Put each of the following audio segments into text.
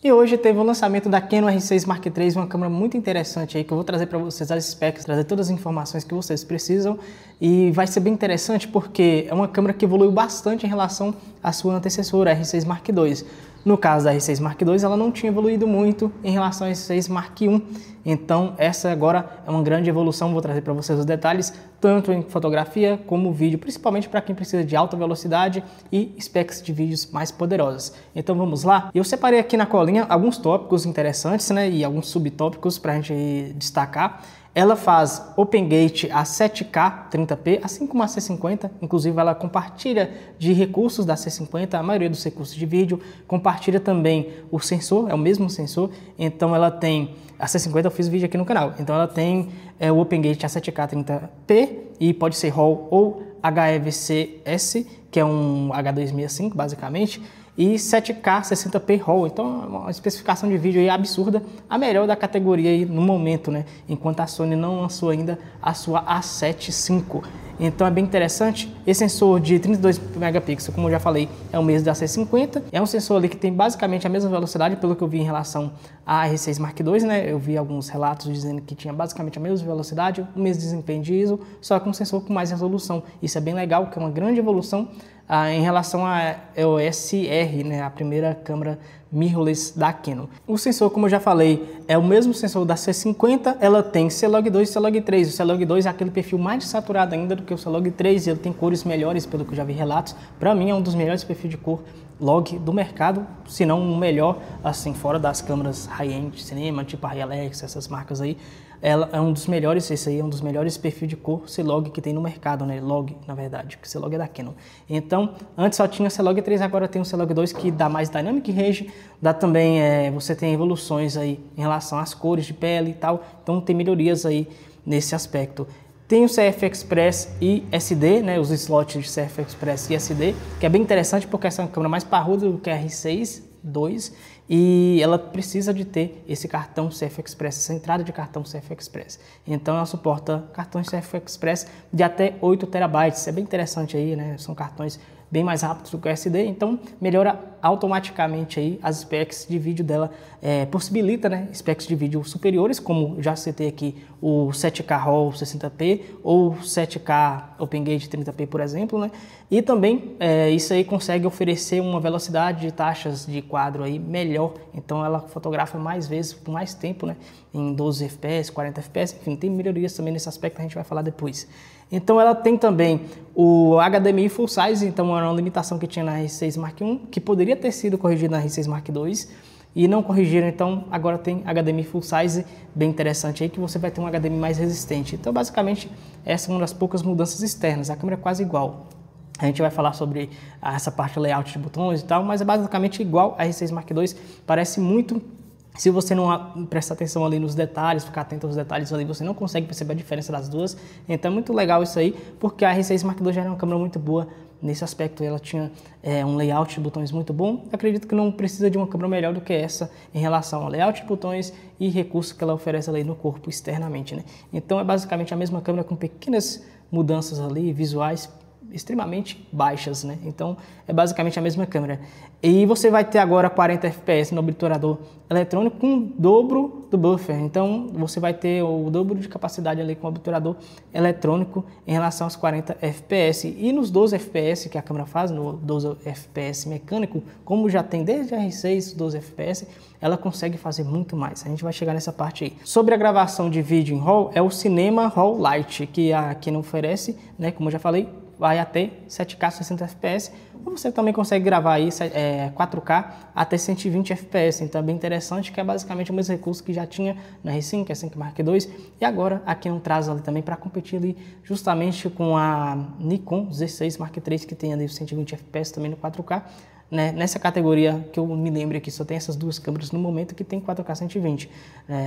E hoje teve o lançamento da Canon R6 Mark III, uma câmera muito interessante aí que eu vou trazer para vocês as specs, trazer todas as informações que vocês precisam, e vai ser bem interessante porque é uma câmera que evoluiu bastante em relação à sua antecessora, a R6 Mark II. No caso da R6 Mark II, ela não tinha evoluído muito em relação à R6 Mark I, então essa agora é uma grande evolução. Vou trazer para vocês os detalhes, tanto em fotografia como vídeo, principalmente para quem precisa de alta velocidade e specs de vídeos mais poderosas. Então vamos lá? Eu separei aqui na colinha alguns tópicos interessantes, né, e alguns subtópicos para a gente destacar. Ela faz Open Gate a 7K 30p, assim como a C50, inclusive ela compartilha de recursos da C50, a maioria dos recursos de vídeo, compartilha também o sensor, é o mesmo sensor, então ela tem, a C50 eu fiz vídeo aqui no canal, então ela tem o Open Gate a 7K 30p e pode ser RAW ou HEVC-S, que é um H265 basicamente, e 7K 60p RAW, então é uma especificação de vídeo aí absurda, a melhor da categoria aí no momento, né? Enquanto a Sony não lançou ainda a sua A7 V. Então é bem interessante. Esse sensor de 32 megapixels, como eu já falei, é o mesmo da C50. É um sensor ali que tem basicamente a mesma velocidade, pelo que eu vi em relação à R6 Mark II, né? Eu vi alguns relatos dizendo que tinha basicamente a mesma velocidade, o mesmo desempenho de ISO, só que um sensor com mais resolução. Isso é bem legal, que é uma grande evolução em relação à EOS R, né, a primeira câmera mirrorless da Canon. O sensor, como eu já falei, é o mesmo sensor da C50, ela tem C-Log 2 e C-Log 3. O C-Log 2 é aquele perfil mais saturado ainda do que o C-Log 3, e ele tem cores melhores, pelo que eu já vi relatos. Para mim é um dos melhores perfis de cor log do mercado, se não o melhor, assim, fora das câmeras high-end de cinema, tipo a Alexa, essas marcas aí. Ela é um dos melhores, esse aí é um dos melhores perfis de cor C-Log que tem no mercado, né? Log, na verdade, porque C-Log é da Canon. Então, antes só tinha C-Log 3, agora tem o C-Log 2 que dá mais Dynamic Range, dá também, você tem evoluções aí em relação às cores de pele e tal, então tem melhorias aí nesse aspecto. Tem o CF Express e SD, né, os slots de CF Express e SD, que é bem interessante porque essa é uma câmera mais parruda do que a R6 II, e ela precisa de ter esse cartão CF Express, essa entrada de cartão CF Express. Então ela suporta cartões CF Express de até 8 TB. É bem interessante aí, né? São cartões bem mais rápidos do que o SD, então melhora automaticamente aí as specs de vídeo dela, possibilita, né, specs de vídeo superiores, como já citei aqui o 7K RAW 60p ou 7K Open Gate 30p, por exemplo, né? E também isso aí consegue oferecer uma velocidade de taxas de quadro aí melhor, então ela fotografa mais vezes por mais tempo, né? Em 12 fps, 40 fps, enfim, tem melhorias também nesse aspecto, a gente vai falar depois. Então ela tem também o HDMI Full Size, então era uma limitação que tinha na R6 Mark I, que poderia ter sido corrigida na R6 Mark II, e não corrigiram, então agora tem HDMI Full Size, bem interessante aí, que você vai ter um HDMI mais resistente. Então basicamente essa é uma das poucas mudanças externas, a câmera é quase igual. A gente vai falar sobre essa parte layout de botões e tal, mas é basicamente igual a R6 Mark II, parece muito. Se você não prestar atenção ali nos detalhes, ficar atento aos detalhes ali, você não consegue perceber a diferença das duas. Então é muito legal isso aí, porque a R6 Mark II já era uma câmera muito boa nesse aspecto. Ela tinha um layout de botões muito bom. Eu acredito que não precisa de uma câmera melhor do que essa em relação ao layout de botões e recursos que ela oferece ali no corpo externamente, né? Então é basicamente a mesma câmera com pequenas mudanças ali visuais extremamente baixas, né? Então é basicamente a mesma câmera. E você vai ter agora 40 fps no obturador eletrônico com o dobro do buffer. Então você vai ter o dobro de capacidade ali com o obturador eletrônico em relação aos 40 fps. E nos 12 fps que a câmera faz, no 12 fps mecânico, como já tem desde a R6 12 fps, ela consegue fazer muito mais. A gente vai chegar nessa parte aí. Sobre a gravação de vídeo em RAW, é o Cinema RAW Lite, que a Canon oferece, né? Como eu já falei, vai até 7K 60 fps, ou você também consegue gravar aí 4K até 120 fps, então é bem interessante, que é basicamente o mesmo recurso que já tinha na R5, R5 Mark II, e agora a Canon traz ali também para competir ali justamente com a Nikon Z6 Mark III, que tem ali os 120 fps também no 4K, né? Nessa categoria que eu me lembro aqui, só tem essas duas câmeras no momento que tem 4K 120.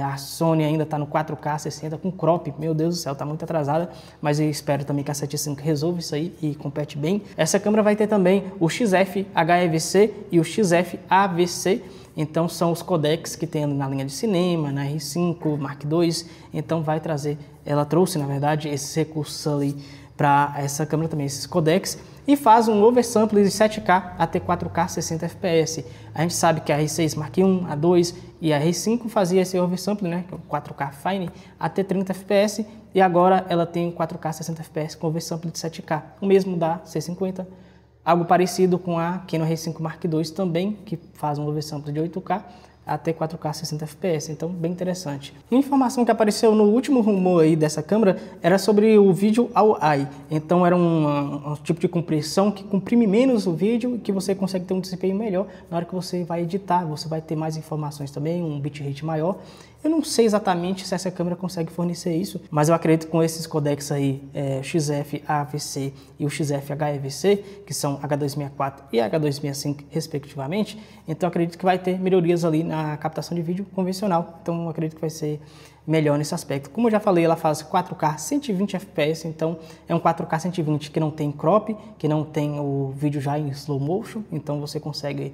A Sony ainda está no 4K 60 com crop, meu Deus do céu, está muito atrasada, mas eu espero também que a 7V resolva isso aí e compete bem. Essa câmera vai ter também o XF HEVC e o XF AVC, então são os codecs que tem na linha de cinema, na R5 Mark II, então vai trazer, ela trouxe na verdade esses recursos ali para essa câmera também, esses codecs. e faz um oversample de 7K até 4K 60 fps. A gente sabe que a R6 Mark I, a 2 e a R5 fazia esse oversample, né, 4K Fine até 30 fps, e agora ela tem 4K 60 fps com oversample de 7K, o mesmo da C50. Algo parecido com a Canon R5 Mark II também, que faz um oversample de 8K até 4K 60 fps, então bem interessante. Uma informação que apareceu no último rumor aí dessa câmera era sobre o vídeo ao eye. Então era um tipo de compressão que comprime menos o vídeo e que você consegue ter um desempenho melhor na hora que você vai editar. Você vai ter mais informações também, um bitrate maior. Eu não sei exatamente se essa câmera consegue fornecer isso, mas eu acredito que com esses codecs aí, XF AVC e o XF HEVC, que são H264 e H265 respectivamente, então eu acredito que vai ter melhorias ali na captação de vídeo convencional. Então eu acredito que vai ser melhor nesse aspecto. Como eu já falei, ela faz 4K 120 fps, então é um 4K 120 que não tem crop, que não tem o vídeo já em slow motion, então você consegue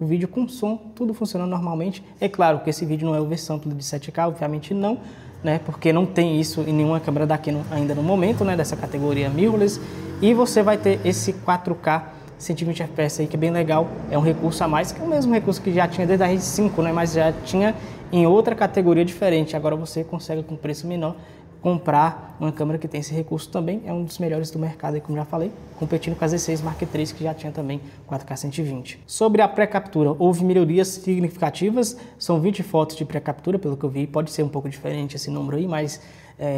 o vídeo com som, tudo funcionando normalmente. É claro que esse vídeo não é oversample de 7K, obviamente não, né, porque não tem isso em nenhuma câmera da Canon ainda no momento, né, dessa categoria mirrorless, e você vai ter esse 4K 120 fps aí, que é bem legal, é um recurso a mais, que é o mesmo recurso que já tinha desde a R5, né, mas já tinha em outra categoria diferente. Agora você consegue com preço menor comprar uma câmera que tem esse recurso também, é um dos melhores do mercado, aí, como já falei, competindo com a Z6 Mark III, que já tinha também 4K 120. Sobre a pré-captura, houve melhorias significativas, são 20 fotos de pré-captura, pelo que eu vi, pode ser um pouco diferente esse número aí, mas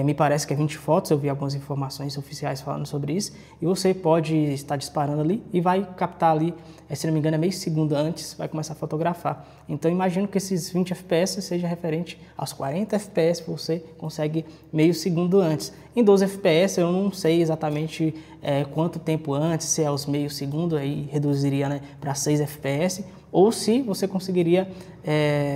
me parece que é 20 fotos, eu vi algumas informações oficiais falando sobre isso, e você pode estar disparando ali e vai captar ali, se não me engano é meio segundo antes, vai começar a fotografar. Então imagino que esses 20 fps seja referente aos 40 fps que você consegue meio segundo antes. Em 12 fps eu não sei exatamente quanto tempo antes, se é os meio segundo, aí reduziria, né, para 6 fps, ou se você conseguiria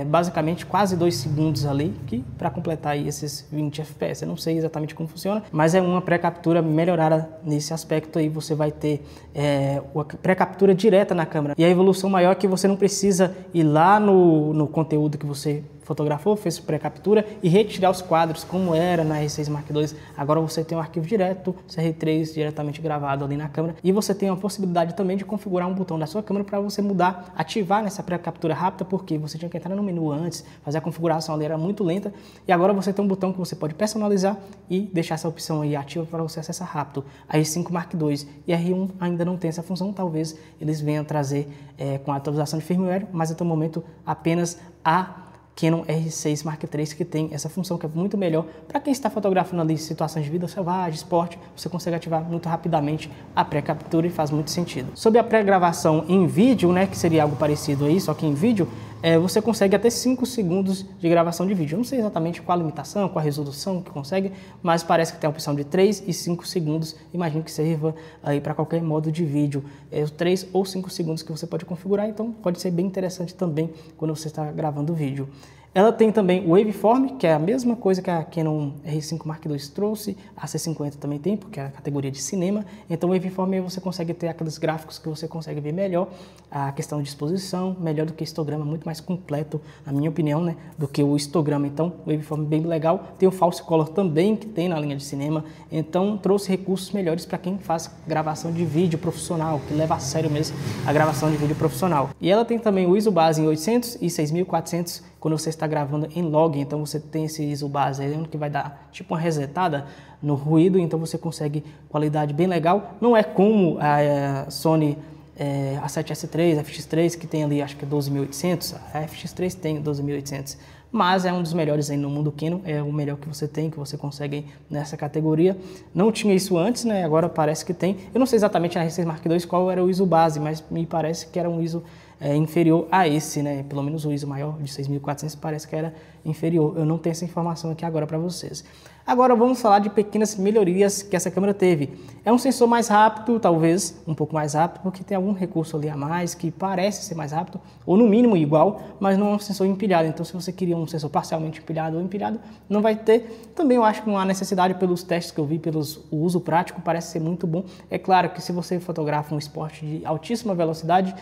basicamente quase 2 segundos ali para completar aí esses 20 fps. Eu não sei exatamente como funciona, mas é uma pré-captura melhorada nesse aspecto aí. Você vai ter a pré-captura direta na câmera, e a evolução maior é que você não precisa ir lá no conteúdo que você fotografou, fez pré-captura e retirar os quadros como era na R6 Mark II. Agora você tem um arquivo direto, CR3 diretamente gravado ali na câmera, e você tem a possibilidade também de configurar um botão da sua câmera para você mudar, ativar nessa pré-captura rápida, porque você tinha que entrar no menu antes, fazer a configuração ali era muito lenta, e agora você tem um botão que você pode personalizar e deixar essa opção aí ativa para você acessar rápido. A R5 Mark II e a R1 ainda não tem essa função, talvez eles venham trazer com a atualização de firmware, mas até o momento apenas a Canon R6 Mark III que tem essa função, que é muito melhor para quem está fotografando ali situações de vida selvagem, esporte. Você consegue ativar muito rapidamente a pré-captura e faz muito sentido. Sobre a pré-gravação em vídeo, né, que seria algo parecido aí, só que em vídeo, você consegue até 5 segundos de gravação de vídeo. Eu não sei exatamente qual a limitação, qual a resolução que consegue, mas parece que tem a opção de 3 e 5 segundos. Imagino que sirva aí para qualquer modo de vídeo. 3 ou 5 segundos que você pode configurar, então pode ser bem interessante também quando você está gravando o vídeo. Ela tem também o Waveform, que é a mesma coisa que a Canon R5 Mark II trouxe, a C50 também tem, porque é a categoria de cinema. Então o Waveform aí você consegue ter aqueles gráficos que você consegue ver melhor, a questão de exposição, melhor do que histograma, muito mais completo, na minha opinião, né, do que o histograma. Então o Waveform bem legal. Tem o False Color também, que tem na linha de cinema, então trouxe recursos melhores para quem faz gravação de vídeo profissional, que leva a sério mesmo a gravação de vídeo profissional. E ela tem também o ISO base em 800 e 6400, quando você está gravando em log, então você tem esse ISO base aí, que vai dar tipo uma resetada no ruído, então você consegue qualidade bem legal. Não é como a Sony A7S3, FX3, que tem ali acho que 12.800, a FX3 tem 12.800, mas é um dos melhores aí no mundo Canon, é o melhor que você tem, que você consegue nessa categoria. Não tinha isso antes, né? Agora parece que tem. Eu não sei exatamente na R6 Mark II qual era o ISO base, mas me parece que era um ISO inferior a esse, né? Pelo menos o ISO maior de 6.400 parece que era inferior. Eu não tenho essa informação aqui agora para vocês. Agora vamos falar de pequenas melhorias que essa câmera teve. É um sensor mais rápido, talvez um pouco mais rápido, porque tem algum recurso ali a mais que parece ser mais rápido, ou no mínimo igual, mas não é um sensor empilhado. Então se você queria um sensor parcialmente empilhado ou empilhado, não vai ter. Também eu acho que não há necessidade, pelos testes que eu vi, o uso prático, parece ser muito bom. É claro que se você fotografa um esporte de altíssima velocidade,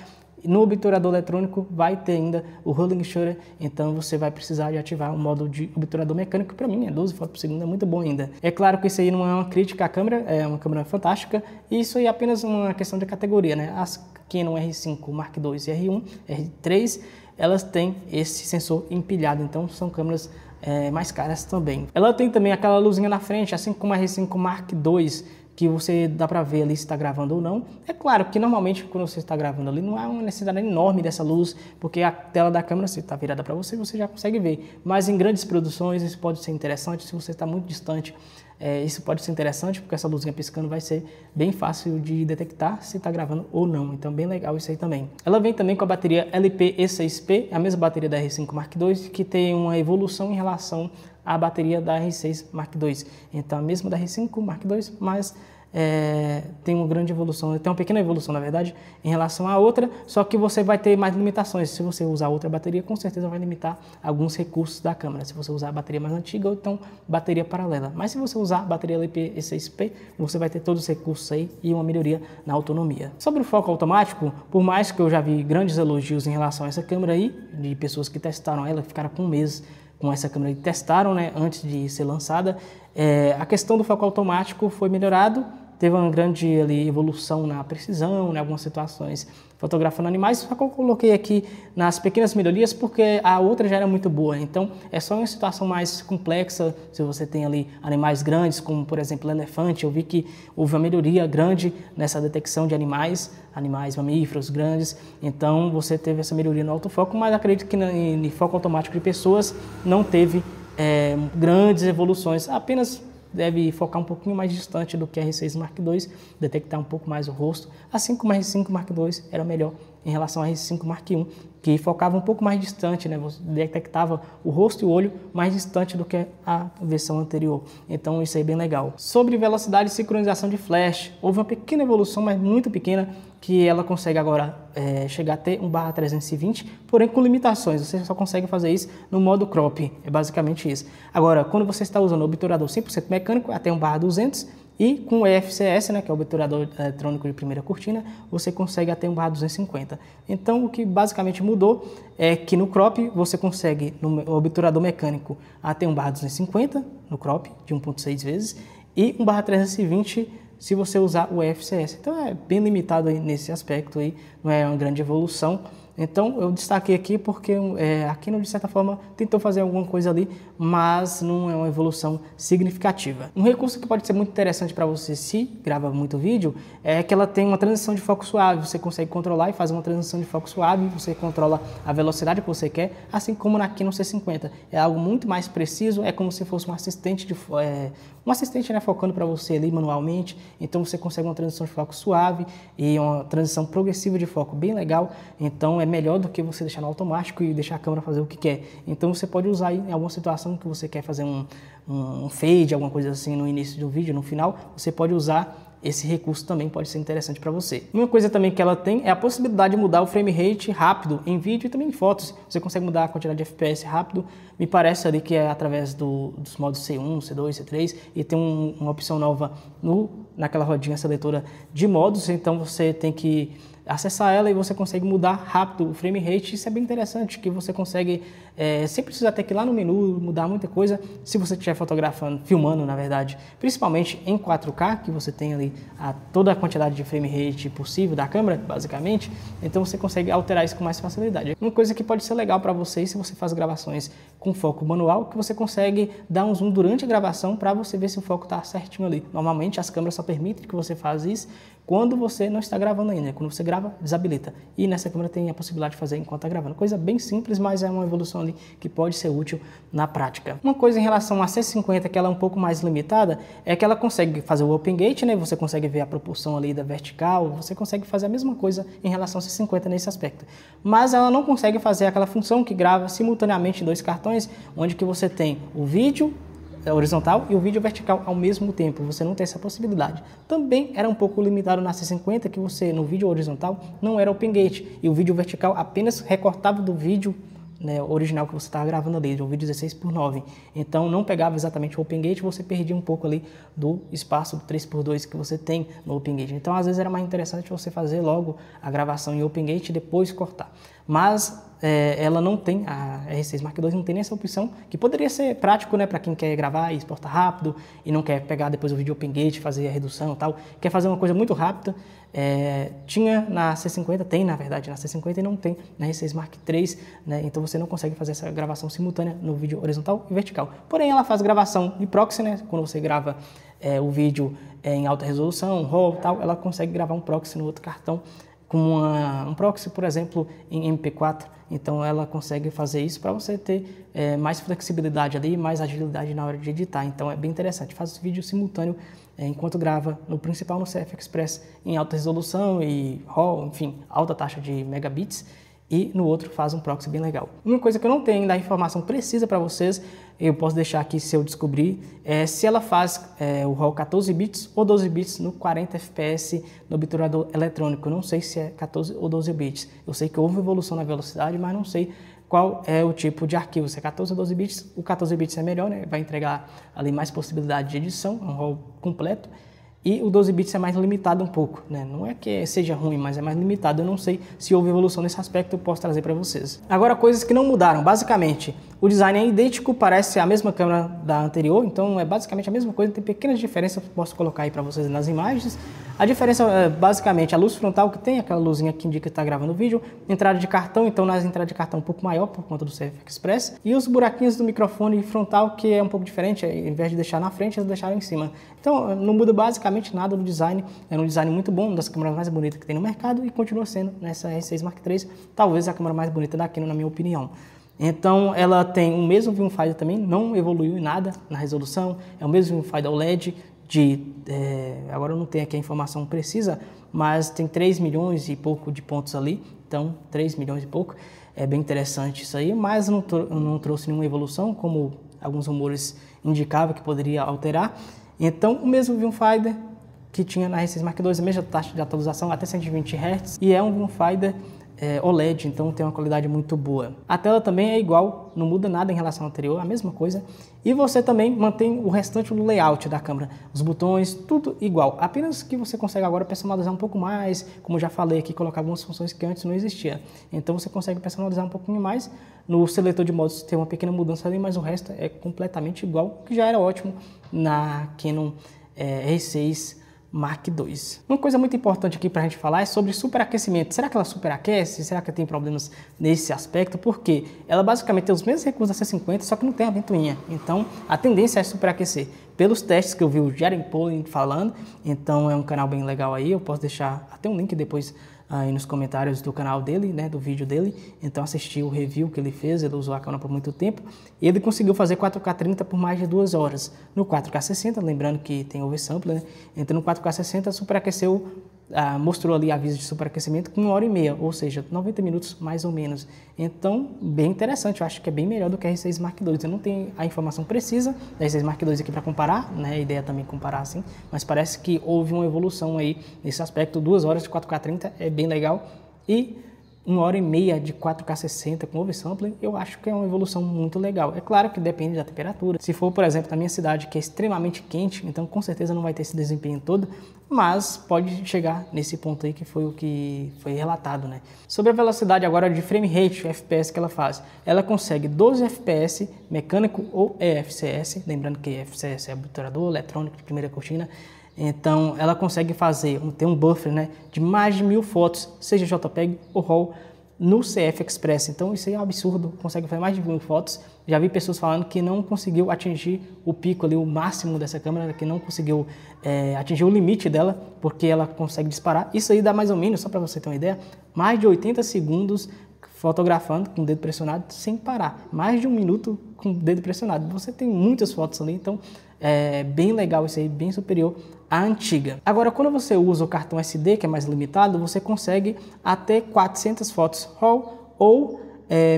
No obturador eletrônico vai ter ainda o rolling shutter, então você vai precisar de ativar o modo de obturador mecânico, que para mim é 12 fotos por segundo, é muito bom ainda. É claro que isso aí não é uma crítica à câmera, é uma câmera fantástica, e isso aí é apenas uma questão de categoria, né? As Canon R5 Mark II e R1, R3, elas têm esse sensor empilhado, então são câmeras mais caras também. Ela tem também aquela luzinha na frente, assim como a R5 Mark II, que você dá para ver ali se está gravando ou não. É claro que normalmente quando você está gravando ali não há uma necessidade enorme dessa luz, porque a tela da câmera, se está virada para você, você já consegue ver. Mas em grandes produções isso pode ser interessante, se você está muito distante, isso pode ser interessante, porque essa luzinha piscando vai ser bem fácil de detectar se está gravando ou não. Então bem legal isso aí também. Ela vem também com a bateria LiPe6P, a mesma bateria da R5 Mark II, que tem uma evolução em relação a bateria da R6 Mark II. Então a mesma da R5 Mark II, mas tem uma grande evolução, tem uma pequena evolução na verdade em relação à outra, só que você vai ter mais limitações. Se você usar outra bateria, com certeza vai limitar alguns recursos da câmera, se você usar a bateria mais antiga ou então bateria paralela. Mas se você usar a bateria LiPe6P, você vai ter todos os recursos aí e uma melhoria na autonomia. Sobre o foco automático, por mais que eu já vi grandes elogios em relação a essa câmera aí, de pessoas que testaram ela, ficaram com meses com essa câmera e testaram, né, antes de ser lançada, a questão do foco automático foi melhorado, teve uma grande ali, evolução na precisão, em algumas situações fotografando animais, só que eu coloquei aqui nas pequenas melhorias porque a outra já era muito boa, então é só uma situação mais complexa, se você tem ali animais grandes, como por exemplo elefante, eu vi que houve uma melhoria grande nessa detecção de animais mamíferos grandes, então você teve essa melhoria no autofoco, mas acredito que no foco automático de pessoas não teve grandes evoluções, apenas deve focar um pouquinho mais distante do que a R6 Mark II, detectar um pouco mais o rosto, assim como a R5 Mark II era melhor em relação à R5 Mark I, que focava um pouco mais distante, né? Você detectava o rosto e o olho mais distante do que a versão anterior. Então isso aí é bem legal. Sobre velocidade e sincronização de flash, houve uma pequena evolução, mas muito pequena, que ela consegue agora chegar a ter 1/320, porém com limitações, você só consegue fazer isso no modo crop, é basicamente isso. Agora, quando você está usando o obturador 100% mecânico, até 1/200, e com o EFCS, né, que é o obturador eletrônico de primeira cortina, você consegue até 1/250. Então, o que basicamente mudou é que no crop você consegue, no obturador mecânico, até 1/250, no crop, de 1.6 vezes, e 1/320 se você usar o EFCS. Então é bem limitado aí nesse aspecto, aí, não é uma grande evolução. Então eu destaquei aqui porque a Canon de certa forma tentou fazer alguma coisa ali, mas não é uma evolução significativa. Um recurso que pode ser muito interessante para você se grava muito vídeo é que ela tem uma transição de foco suave, você consegue controlar e fazer uma transição de foco suave, você controla a velocidade que você quer, assim como na Canon C50. É algo muito mais preciso, é como se fosse um assistente, né, focando para você ali manualmente, então você consegue uma transição de foco suave e uma transição progressiva de foco bem legal, então é melhor do que você deixar no automático e deixar a câmera fazer o que quer. Então você pode usar aí em alguma situação que você quer fazer um fade, alguma coisa assim no início do vídeo, no final, você pode usar esse recurso também, pode ser interessante para você. Uma coisa também que ela tem é a possibilidade de mudar o frame rate rápido em vídeo e também em fotos. Você consegue mudar a quantidade de FPS rápido, me parece ali que é através dos modos C1, C2, C3, e tem uma opção nova naquela rodinha seletora de modos, então você tem que acessar ela e você consegue mudar rápido o frame rate. Isso é bem interessante, que você consegue, sem precisar ter que ir lá no menu, mudar muita coisa, se você estiver fotografando, filmando na verdade, principalmente em 4K, que você tem ali toda a quantidade de frame rate possível da câmera, basicamente, então você consegue alterar isso com mais facilidade. Uma coisa que pode ser legal para vocês, se você faz gravações com foco manual, que você consegue dar um zoom durante a gravação para você ver se o foco está certinho ali. Normalmente as câmeras só permitem que você faça isso quando você não está gravando ainda. Quando você grava, desabilita. E nessa câmera tem a possibilidade de fazer enquanto está gravando. Coisa bem simples, mas é uma evolução ali que pode ser útil na prática. Uma coisa em relação à C50 que ela é um pouco mais limitada é que ela consegue fazer o open gate, né? Você consegue ver a proporção ali da vertical, você consegue fazer a mesma coisa em relação ao C50 nesse aspecto. Mas ela não consegue fazer aquela função que grava simultaneamente em dois cartões, onde que você tem o vídeo horizontal e o vídeo vertical ao mesmo tempo, você não tem essa possibilidade. Também era um pouco limitado na C50, que você no vídeo horizontal não era open gate e o vídeo vertical apenas recortava do vídeo né, original que você estava gravando ali, de um vídeo 16:9. Então não pegava exatamente o OpenGate, você perdia um pouco ali do espaço do 3x2 que você tem no OpenGate. Então às vezes era mais interessante você fazer logo a gravação em OpenGate e depois cortar. Mas ela não tem, a R6 Mark II não tem nessa opção, que poderia ser prático, né, para quem quer gravar e exportar rápido e não quer pegar depois o vídeo OpenGate, fazer a redução e tal, quer fazer uma coisa muito rápida. Tinha na C50, tem na verdade na C50 e não tem na R6 Mark III, né, então você não consegue fazer essa gravação simultânea no vídeo horizontal e vertical. Porém ela faz gravação de proxy, né, quando você grava o vídeo em alta resolução, RAW e tal, ela consegue gravar um proxy no outro cartão, com um proxy, por exemplo, em MP4. Então ela consegue fazer isso para você ter mais flexibilidade ali, mais agilidade na hora de editar. Então é bem interessante. Faz vídeo simultâneo enquanto grava no principal, no CF Express, em alta resolução e RAW, enfim, alta taxa de megabits. E no outro faz um proxy bem legal. Uma coisa que eu não tenho ainda a informação precisa para vocês, eu posso deixar aqui se eu descobrir, se ela faz o RAW 14 bits ou 12 bits no 40 fps no obturador eletrônico. Eu não sei se é 14 ou 12 bits. Eu sei que houve evolução na velocidade, mas não sei qual é o tipo de arquivo, se é 14 ou 12 bits. O 14 bits é melhor, né? Vai entregar ali mais possibilidade de edição, um RAW completo. E o 12 bits é mais limitado um pouco, né? Não é que seja ruim, mas é mais limitado. Eu não sei se houve evolução nesse aspecto, eu posso trazer para vocês. Agora, coisas que não mudaram. Basicamente, o design é idêntico, parece a mesma câmera da anterior, então é basicamente a mesma coisa, tem pequenas diferenças que eu posso colocar aí para vocês nas imagens. A diferença é basicamente a luz frontal, que tem aquela luzinha que indica que está gravando o vídeo, entrada de cartão, então nas entradas de cartão um pouco maior por conta do CF Express, e os buraquinhos do microfone frontal, que é um pouco diferente, ao invés de deixar na frente, eles deixaram em cima. Então não muda basicamente nada do design, é um design muito bom, uma das câmeras mais bonitas que tem no mercado e continua sendo nessa R6 Mark III, talvez a câmera mais bonita da Canon na minha opinião. Então ela tem o mesmo viewfinder também, não evoluiu em nada na resolução, é o mesmo viewfinder OLED, agora eu não tenho aqui a informação precisa, mas tem 3 milhões e pouco de pontos ali, então 3 milhões e pouco, é bem interessante isso aí, mas não trouxe nenhuma evolução, como alguns rumores indicavam que poderia alterar. Então o mesmo viewfinder que tinha na R6 Mark II, a mesma taxa de atualização até 120 Hz, e é um viewfinder OLED, então tem uma qualidade muito boa. A tela também é igual, não muda nada em relação ao anterior, a mesma coisa. E você também mantém o restante do layout da câmera, os botões, tudo igual. Apenas que você consegue agora personalizar um pouco mais, como já falei aqui, colocar algumas funções que antes não existia. Então você consegue personalizar um pouquinho mais. No seletor de modos tem uma pequena mudança ali, mas o resto é completamente igual, que já era ótimo na Canon R6 Mark II. Uma coisa muito importante aqui para a gente falar é sobre superaquecimento. Será que ela superaquece? Será que tem problemas nesse aspecto? Porque ela basicamente tem os mesmos recursos da C50, só que não tem a ventoinha. Então a tendência é superaquecer. Pelos testes que eu vi o Jeremy Polin falando, então é um canal bem legal aí. Eu posso deixar até um link depois aí nos comentários do canal dele, né, do vídeo dele. Então assisti o review que ele fez, ele usou a câmera por muito tempo. E ele conseguiu fazer 4K 30 por mais de 2 horas. No 4K 60, lembrando que tem oversample, né? Então no 4K 60 superaqueceu, mostrou ali aviso de superaquecimento com 1h30, ou seja, 90 minutos mais ou menos. Então, bem interessante, eu acho que é bem melhor do que a R6 Mark II. Eu não tenho a informação precisa da R6 Mark II aqui para comparar, né? A ideia é também comparar assim, mas parece que houve uma evolução aí nesse aspecto. 2 horas de 4K 30 é bem legal e 1h30 de 4K 60 com oversampling, eu acho que é uma evolução muito legal. É claro que depende da temperatura. Se for, por exemplo, na minha cidade, que é extremamente quente, então com certeza não vai ter esse desempenho todo, mas pode chegar nesse ponto aí que foi o que foi relatado, né? Sobre a velocidade agora de frame rate, FPS que ela faz, ela consegue 12 FPS mecânico ou EFCS, lembrando que EFCS é obturador eletrônico de primeira cortina. Então ela consegue ter um buffer, né, de mais de 1000 fotos, seja JPEG ou RAW, no CF Express. Então isso aí é um absurdo, consegue fazer mais de 1000 fotos. Já vi pessoas falando que não conseguiu atingir o pico ali, o máximo dessa câmera, que não conseguiu atingir o limite dela, porque ela consegue disparar. Isso aí dá mais ou menos, só para você ter uma ideia, mais de 80 segundos fotografando com o dedo pressionado sem parar. Mais de 1 minuto com o dedo pressionado. Você tem muitas fotos ali, então é bem legal isso aí, bem superior à antiga. Agora, quando você usa o cartão SD, que é mais limitado, você consegue até 400 fotos RAW ou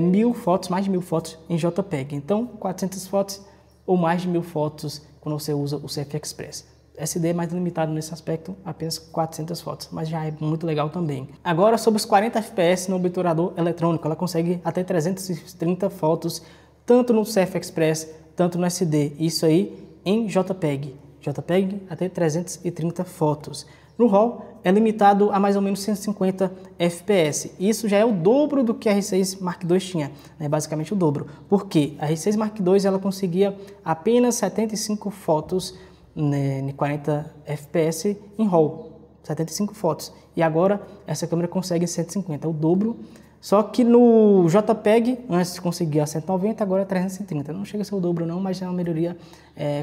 1000 fotos, mais de 1000 fotos em JPEG. Então, 400 fotos ou mais de 1000 fotos quando você usa o CF Express. SD é mais limitado nesse aspecto, apenas 400 fotos, mas já é muito legal também. Agora, sobre os 40 fps no obturador eletrônico, ela consegue até 330 fotos, tanto no CF Express, tanto no SD, isso aí em JPEG até 330 fotos. No RAW é limitado a mais ou menos 150 fps. Isso já é o dobro do que a R6 Mark II tinha, né? Basicamente o dobro. Porque a R6 Mark II ela conseguia apenas 75 fotos, né, em 40 fps em RAW, 75 fotos. E agora essa câmera consegue 150, o dobro. Só que no JPEG, antes conseguia 190, agora 330. Não chega a ser o dobro não, mas é uma melhoria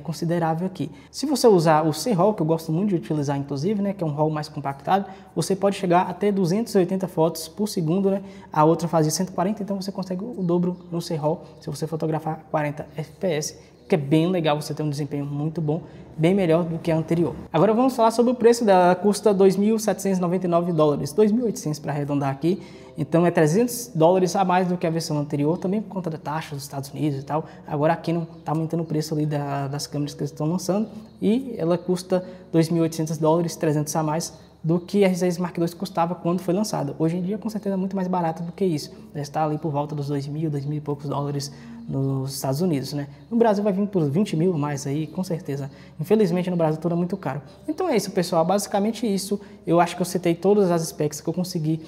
considerável aqui. Se você usar o C-RAW, que eu gosto muito de utilizar inclusive, né, que é um RAW mais compactado, você pode chegar até 280 fotos por segundo, né? A outra fazia 140, então você consegue o dobro no C-RAW se você fotografar 40 fps, que é bem legal, você tem um desempenho muito bom, bem melhor do que a anterior. Agora vamos falar sobre o preço dela. Ela custa $2.799, 2.800 para arredondar aqui. Então é $300 a mais do que a versão anterior, também por conta da taxa dos Estados Unidos e tal. Agora aqui não está aumentando o preço ali das câmeras que eles estão lançando, e ela custa $2.800, 300 a mais do que a R6 Mark II custava quando foi lançada. Hoje em dia, com certeza, é muito mais barato do que isso. Já está ali por volta dos 2.000 e poucos dólares nos Estados Unidos, né? No Brasil vai vir por 20 mil mais aí, com certeza. Infelizmente, no Brasil tudo é muito caro. Então é isso, pessoal. Basicamente isso. Eu acho que eu citei todas as specs que eu consegui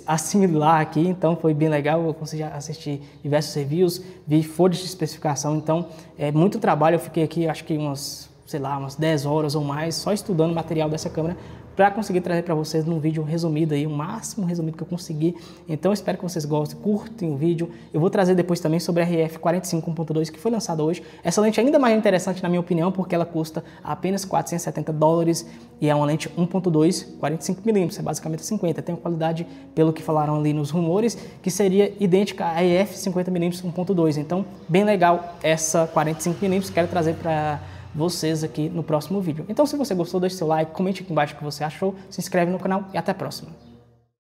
assimilar aqui, então foi bem legal. Eu consegui assistir diversos reviews, vi folhas de especificação, então é muito trabalho. Eu fiquei aqui, acho que umas 10 horas ou mais, só estudando o material dessa câmera para conseguir trazer para vocês num vídeo resumido aí, o máximo resumido que eu consegui. Então espero que vocês gostem, curtem o vídeo. Eu vou trazer depois também sobre a RF 45 1.2 que foi lançada hoje. Essa lente é ainda mais interessante na minha opinião, porque ela custa apenas $470 e é uma lente 1.2 45mm, é basicamente 50. Tem uma qualidade, pelo que falaram ali nos rumores, que seria idêntica à EF 50mm 1.2. Então bem legal essa 45mm, quero trazer para vocês aqui no próximo vídeo. Então se você gostou, deixe seu like, comente aqui embaixo o que você achou, se inscreve no canal e até a próxima.